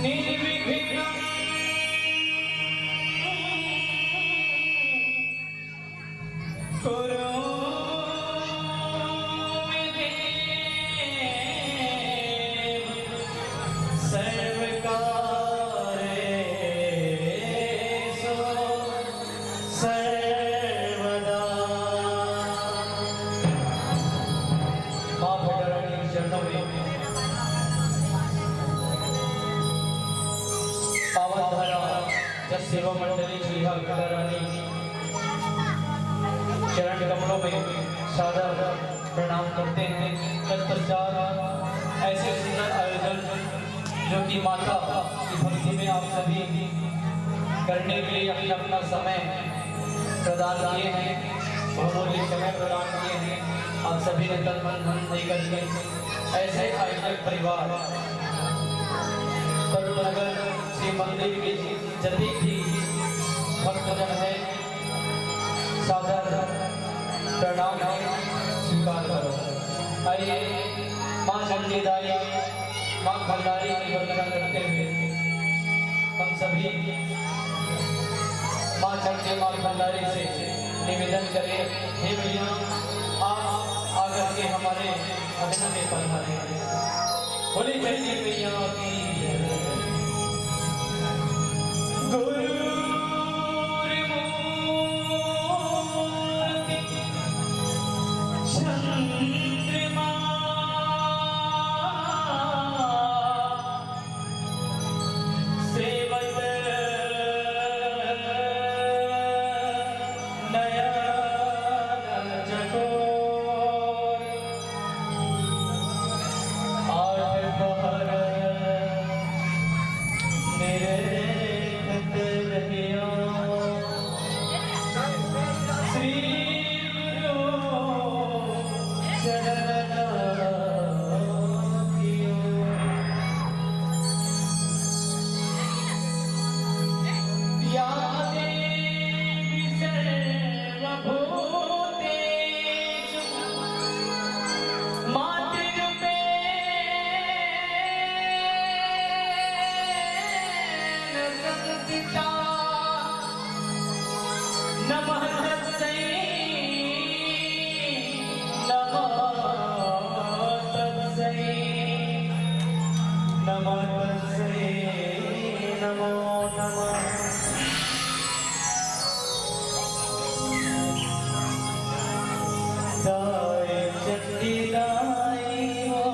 निर्विघ्नं कुरु मे देव सर्वकार्येषु सर्वदा। मां भगवानी के चरणों में पावन धारा जस सेवा मंडली श्री भगवानी चरण कमलों में सादर प्रणाम करते हैं। तत्पश्चात ऐसे सुंदर आयोजन जो कि माता की भक्ति में आप सभी करने के लिए अपना समय प्रदान किए हैं, बहुमूल्य समय प्रदान किए हैं। आप सभी ने तन मन धन देकर के ऐसे आयोजक परिवार करुणनगर श्री मंदिर के जति भी भक्तजन है सादर प्रणाम स्वीकार करो। आइए मां चंडीदाई मां भंडारी की वंदना करते हुए हम सभी मां चंडी मां भंडारी से निवेदन करें, हे भैया आप आकर के हमारे अधीन में पधारे। बोले चंडी भैया की गुरु चंद्रमा सेवत नयन चकोर आठ पहर निरखत रहियो श्री नमः तस्मै नमः तस्मै नमः तस्मै नमो नमः। दाय चंडी दाई हो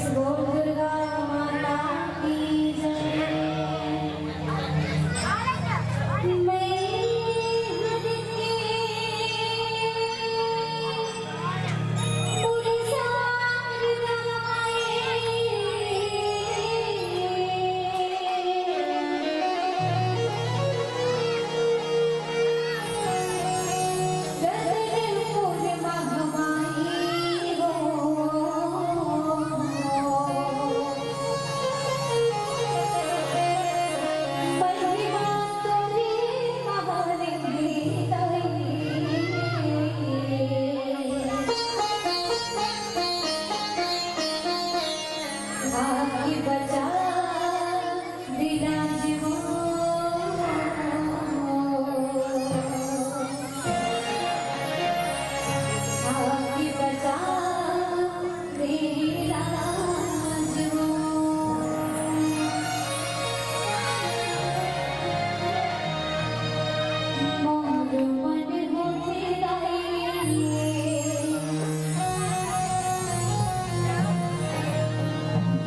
बोल दुर्गा माता की जय। मैं हर के पुरसार गगनपुर महमाई हो। महिमा तोरी महान आगे बचा विराजमान आगे बचा विराजमान मोर मन होते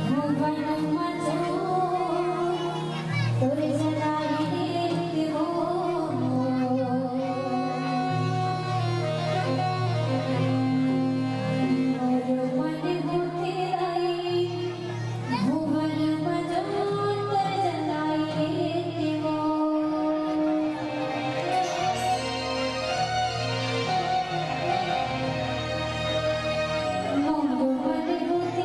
भुवन मचो तोरे जलाई रीत हो। मोर मन होते भुवन मचो तोरे जलाई रीत हो। मोर मन होते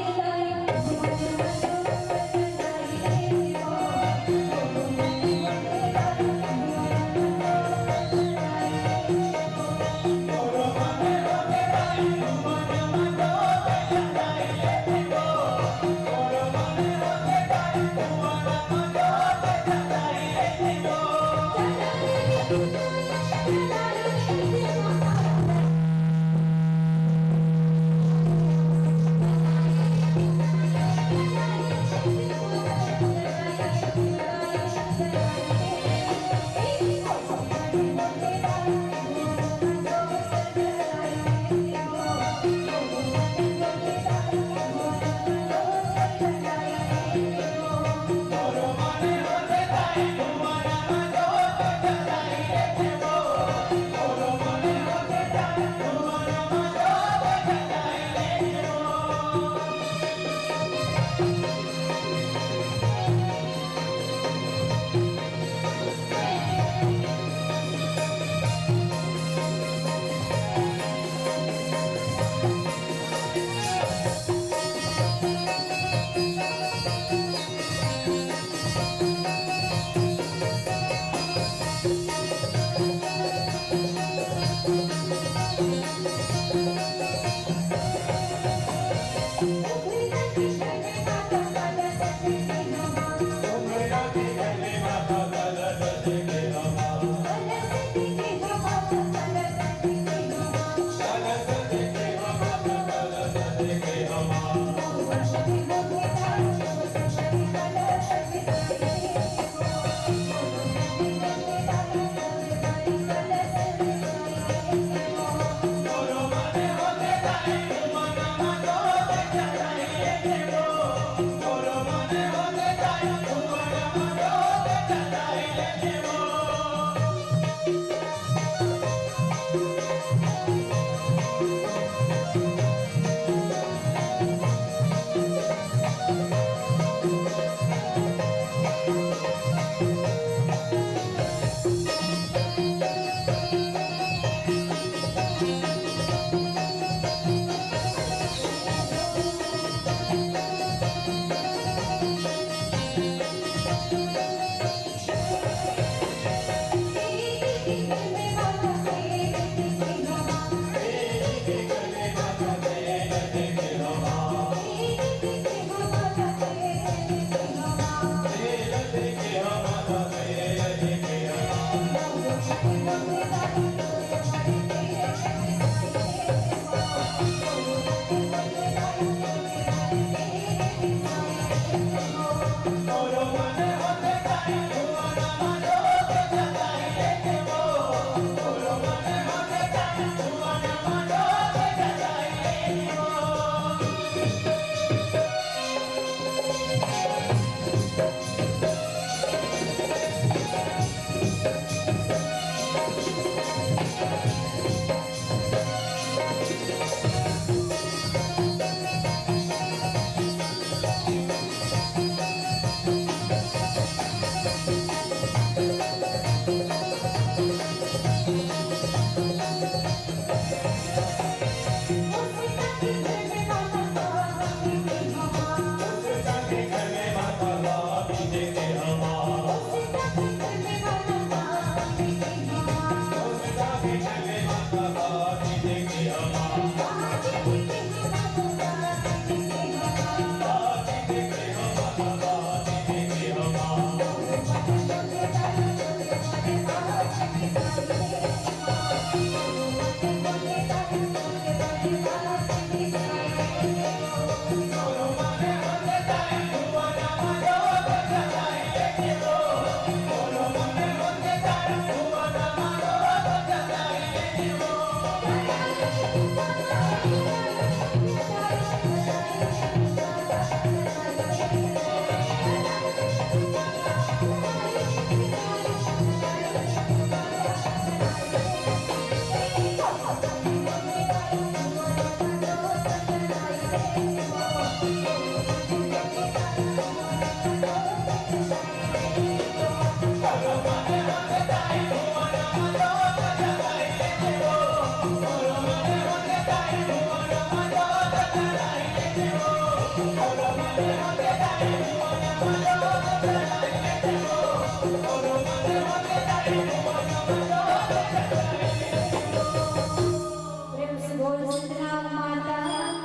प्रेम से बोल शीतला माता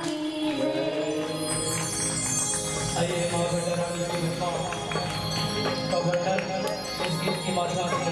की जय। आइए माँ भंडारानी की महिमा का वर्णन इस गीत की माध्यम से